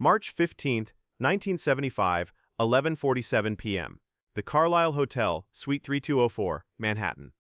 March 15, 1975, 11:47 p.m. The Carlisle Hotel, Suite 3204, Manhattan.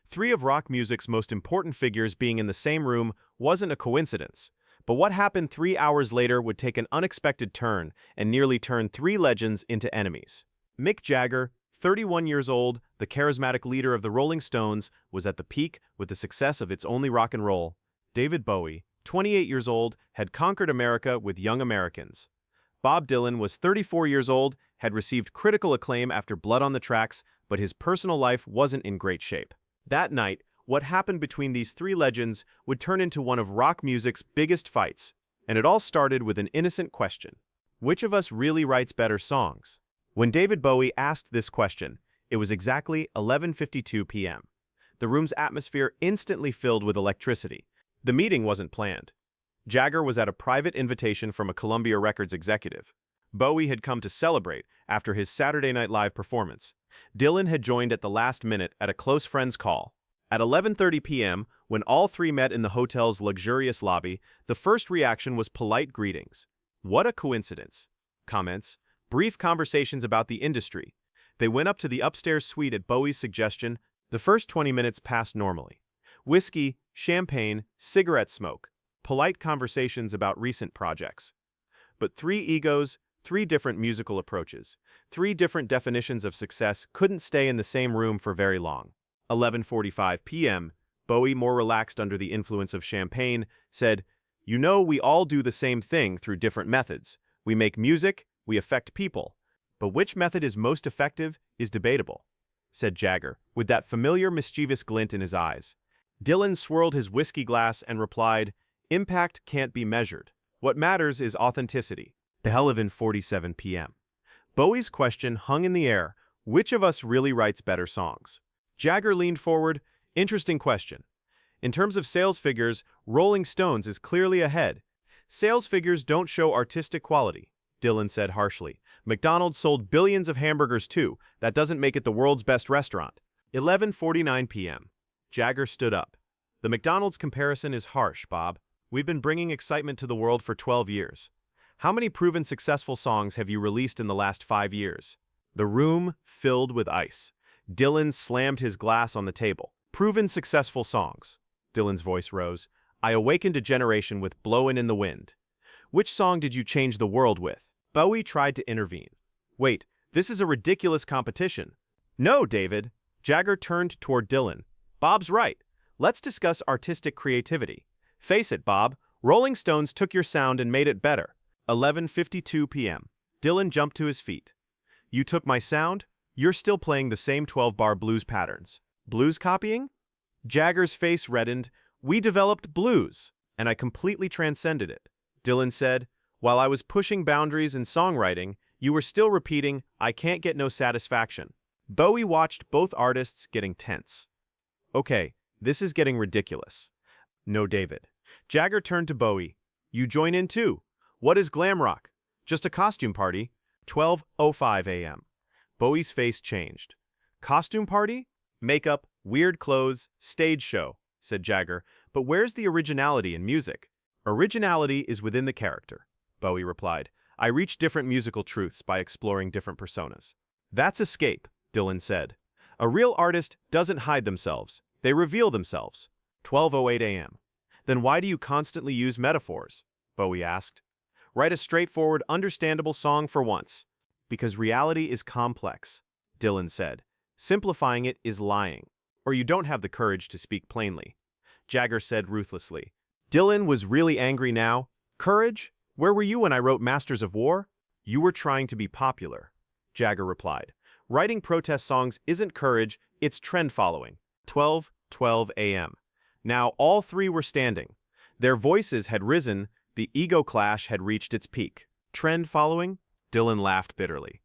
Three of rock music's most important figures being in the same room wasn't a coincidence. But what happened 3 hours later would take an unexpected turn and nearly turn three legends into enemies. Mick Jagger, 31 years old, the charismatic leader of the Rolling Stones, was at the peak with the success of It's Only Rock and Roll. David Bowie, 28 years old, had conquered America with Young Americans. Bob Dylan was 34 years old, had received critical acclaim after Blood on the Tracks, but his personal life wasn't in great shape. That night, what happened between these three legends would turn into one of rock music's biggest fights, and it all started with an innocent question. Which of us really writes better songs? When David Bowie asked this question, it was exactly 11:52 p.m. The room's atmosphere instantly filled with electricity. The meeting wasn't planned. Jagger was at a private invitation from a Columbia Records executive. Bowie had come to celebrate after his Saturday Night Live performance. Dylan had joined at the last minute at a close friend's call. At 11:30 p.m., when all three met in the hotel's luxurious lobby, the first reaction was polite greetings. What a coincidence. Comments. Brief conversations about the industry. They went up to the upstairs suite at Bowie's suggestion. The first 20 minutes passed normally. Whiskey, champagne, cigarette smoke. Polite conversations about recent projects. But three egos, three different musical approaches, three different definitions of success couldn't stay in the same room for very long. 11:45 p.m., Bowie, more relaxed under the influence of champagne, said, "You know, we all do the same thing through different methods. We make music, we affect people. But which method is most effective is debatable," said Jagger, with that familiar mischievous glint in his eyes. Dylan swirled his whiskey glass and replied, "Impact can't be measured. What matters is authenticity." 11:47 p.m. Bowie's question hung in the air. Which of us really writes better songs? Jagger leaned forward. Interesting question. In terms of sales figures, Rolling Stones is clearly ahead. Sales figures don't show artistic quality, Dylan said harshly. McDonald's sold billions of hamburgers too. That doesn't make it the world's best restaurant. 11:49 p.m. Jagger stood up. The McDonald's comparison is harsh, Bob. We've been bringing excitement to the world for 12 years. How many proven successful songs have you released in the last 5 years? The room filled with ice. Dylan slammed his glass on the table. Proven successful songs. Dylan's voice rose. I awakened a generation with Blowin' in the Wind. Which song did you change the world with? Bowie tried to intervene. Wait, this is a ridiculous competition. No, David. Jagger turned toward Dylan. Bob's right. Let's discuss artistic creativity. Face it, Bob. Rolling Stones took your sound and made it better. 11:52 p.m. Dylan jumped to his feet. You took my sound? You're still playing the same 12-bar blues patterns. Blues copying? Jagger's face reddened. We developed blues, and I completely transcended it. Dylan said, while I was pushing boundaries in songwriting, you were still repeating, I can't get no satisfaction. Bowie watched both artists getting tense. Okay, this is getting ridiculous. No, David. Jagger turned to Bowie. You join in too. What is glam rock? Just a costume party. 12:05 a.m. Bowie's face changed. Costume party? Makeup, weird clothes, stage show, said Jagger. But where's the originality in music? Originality is within the character, Bowie replied. I reach different musical truths by exploring different personas. That's escape, Dylan said. A real artist doesn't hide themselves. They reveal themselves. 12:08 a.m. Then why do you constantly use metaphors? Bowie asked. Write a straightforward, understandable song for once. Because reality is complex, Dylan said. Simplifying it is lying. Or you don't have the courage to speak plainly. Jagger said ruthlessly. Dylan was really angry now. Courage? Where were you when I wrote Masters of War? You were trying to be popular, Jagger replied. Writing protest songs isn't courage, it's trend following. 12:12 a.m. Now all three were standing. Their voices had risen, the ego clash had reached its peak. Trend following? Dylan laughed bitterly.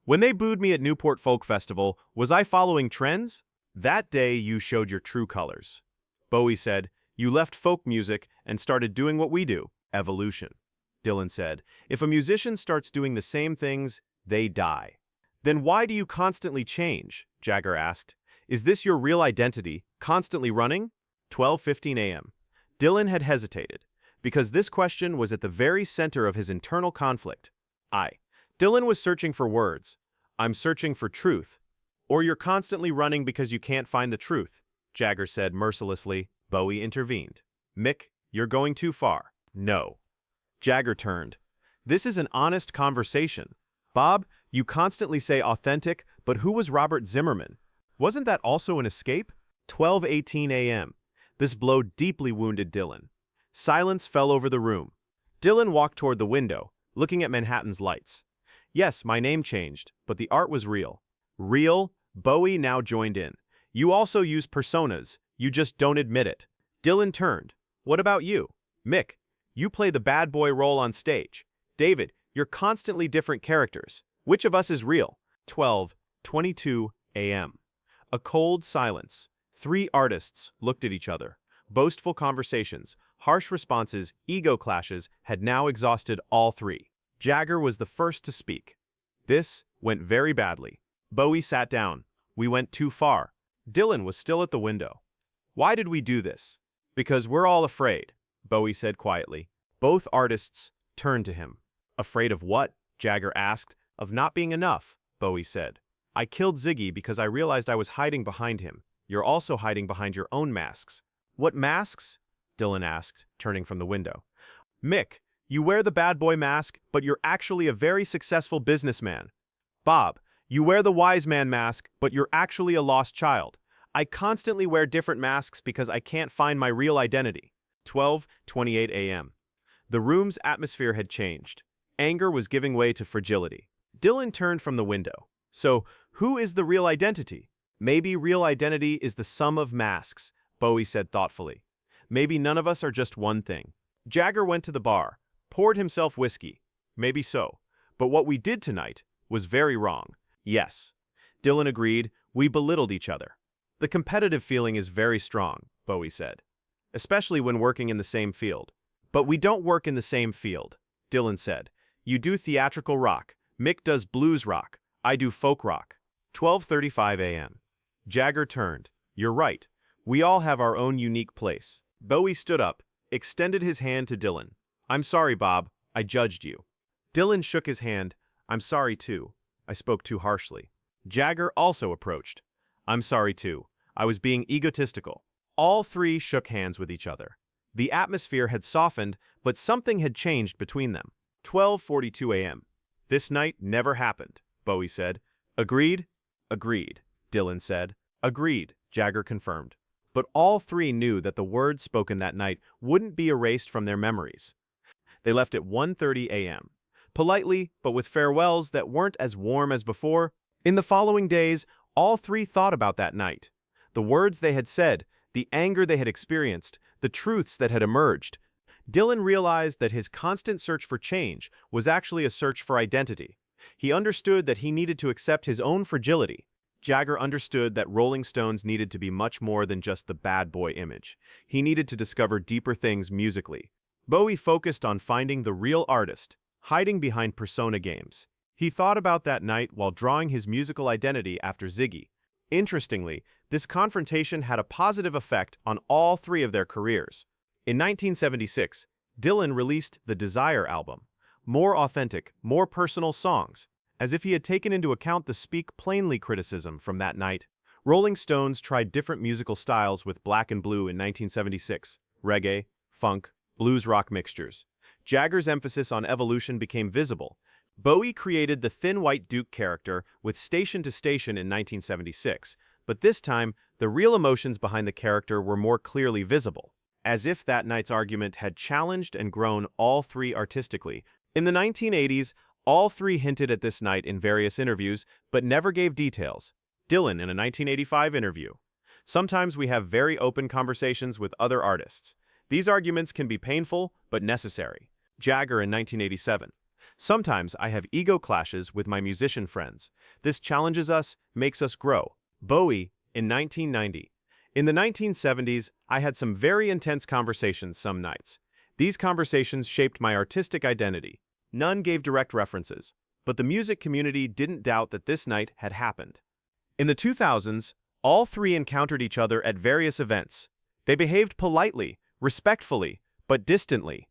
When they booed me at Newport Folk Festival, was I following trends? That day you showed your true colors. Bowie said, you left folk music and started doing what we do, evolution. Dylan said, if a musician starts doing the same things, they die. Then why do you constantly change? Jagger asked. Is this your real identity, constantly running? 12:15 a.m. Dylan had hesitated. because this question was at the very center of his internal conflict. Dylan was searching for words. I'm searching for truth. Or you're constantly running because you can't find the truth, Jagger said mercilessly. Bowie intervened. Mick, you're going too far. No. Jagger turned. This is an honest conversation. Bob, you constantly say authentic, but who was Robert Zimmerman? Wasn't that also an escape? 12:18 a.m. This blow deeply wounded Dylan. Silence fell over the room. Dylan walked toward the window, looking at Manhattan's lights. Yes, my name changed, but the art was real. Real? Bowie now joined in. You also use personas, you just don't admit it. Dylan turned. What about you? Mick, you play the bad boy role on stage. David, you're constantly different characters. Which of us is real? 12:22 a.m. A cold silence. 3 artists looked at each other. Boastful conversations, harsh responses, ego clashes had now exhausted all 3. Jagger was the first to speak. This went very badly. Bowie sat down. We went too far. Dylan was still at the window. Why did we do this? Because we're all afraid, Bowie said quietly. Both artists turned to him. Afraid of what? Jagger asked. Of not being enough, Bowie said. I killed Ziggy because I realized I was hiding behind him. You're also hiding behind your own masks. What masks? Dylan asked, turning from the window. Mick, you wear the bad boy mask, but you're actually a very successful businessman. Bob, you wear the wise man mask, but you're actually a lost child. I constantly wear different masks because I can't find my real identity. 12:28 a.m. The room's atmosphere had changed. Anger was giving way to fragility. Dylan turned from the window. So, who is the real identity? Maybe real identity is the sum of masks, Bowie said thoughtfully. Maybe none of us are just one thing. Jagger went to the bar, poured himself whiskey. Maybe so. But what we did tonight was very wrong. Yes. Dylan agreed. We belittled each other. The competitive feeling is very strong, Bowie said. Especially when working in the same field. But we don't work in the same field, Dylan said. You do theatrical rock. Mick does blues rock. I do folk rock. 12:35 a.m. Jagger turned. You're right. We all have our own unique place. Bowie stood up, extended his hand to Dylan. I'm sorry, Bob. I judged you. Dylan shook his hand. I'm sorry, too. I spoke too harshly. Jagger also approached. I'm sorry, too. I was being egotistical. All 3 shook hands with each other. The atmosphere had softened, but something had changed between them. 12:42 a.m. This night never happened, Bowie said. Agreed? Agreed, Dylan said. Agreed, Jagger confirmed. But all 3 knew that the words spoken that night wouldn't be erased from their memories. They left at 1:30 a.m. Politely, but with farewells that weren't as warm as before. In the following days, all 3 thought about that night. The words they had said, the anger they had experienced, the truths that had emerged. Dylan realized that his constant search for change was actually a search for identity. He understood that he needed to accept his own fragility. Jagger understood that Rolling Stones needed to be much more than just the bad boy image. He needed to discover deeper things musically. Bowie focused on finding the real artist, hiding behind persona games. He thought about that night while drawing his musical identity after Ziggy. Interestingly, this confrontation had a positive effect on all 3 of their careers. In 1976, Dylan released the Desire album. More authentic, more personal songs, as if he had taken into account the Speak Plainly criticism from that night. Rolling Stones tried different musical styles with Black and Blue in 1976, reggae, funk, blues rock mixtures. Jagger's emphasis on evolution became visible. Bowie created the Thin White Duke character with Station to Station in 1976, but this time, the real emotions behind the character were more clearly visible, as if that night's argument had challenged and grown all 3 artistically. In the 1980s, all 3 hinted at this night in various interviews, but never gave details. Dylan in a 1985 interview. Sometimes we have very open conversations with other artists. These arguments can be painful, but necessary. Jagger in 1987. Sometimes I have ego clashes with my musician friends. This challenges us, makes us grow. Bowie in 1990. In the 1970s, I had some very intense conversations some nights. These conversations shaped my artistic identity. None gave direct references, but the music community didn't doubt that this night had happened. In the 2000s, all 3 encountered each other at various events. They behaved politely, respectfully, but distantly.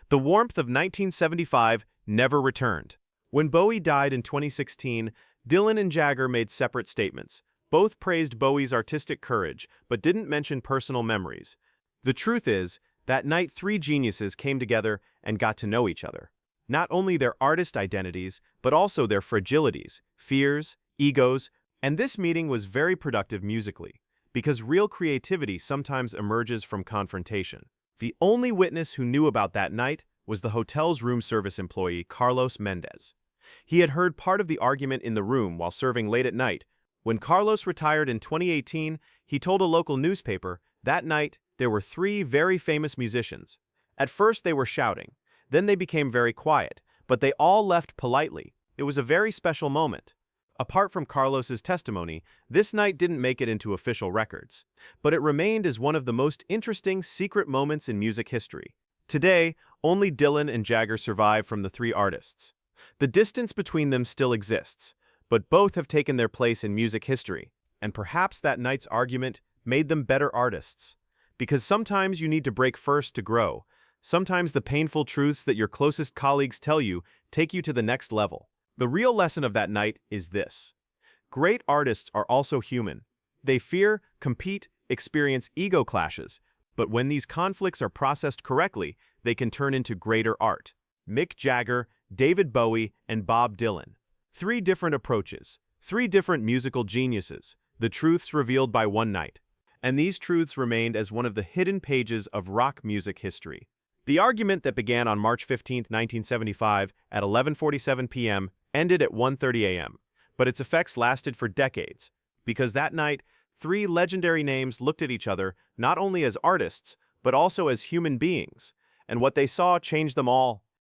The warmth of 1975 never returned. When Bowie died in 2016, Dylan and Jagger made separate statements. Both praised Bowie's artistic courage, but didn't mention personal memories. The truth is, that night three geniuses came together and got to know each other. Not only their artist identities, but also their fragilities, fears, egos, and this meeting was very productive musically, because real creativity sometimes emerges from confrontation. The only witness who knew about that night was the hotel's room service employee, Carlos Mendez. He had heard part of the argument in the room while serving late at night. When Carlos retired in 2018, he told a local newspaper that night there were three very famous musicians. At first they were shouting, then they became very quiet, but they all left politely. It was a very special moment. Apart from Carlos's testimony, this night didn't make it into official records, but it remained as one of the most interesting secret moments in music history. Today, only Dylan and Jagger survive from the three artists. The distance between them still exists, but both have taken their place in music history, and perhaps that night's argument made them better artists. Because sometimes you need to break first to grow. Sometimes the painful truths that your closest colleagues tell you take you to the next level. The real lesson of that night is this. Great artists are also human. They fear, compete, experience ego clashes, but when these conflicts are processed correctly, they can turn into greater art. Mick Jagger, David Bowie, and Bob Dylan. Three different approaches, three different musical geniuses, the truths revealed by one night. And these truths remained as one of the hidden pages of rock music history. The argument that began on March 15, 1975 at 11:47 p.m. ended at 1:30 a.m., but its effects lasted for decades, because that night, three legendary names looked at each other not only as artists, but also as human beings, and what they saw changed them all.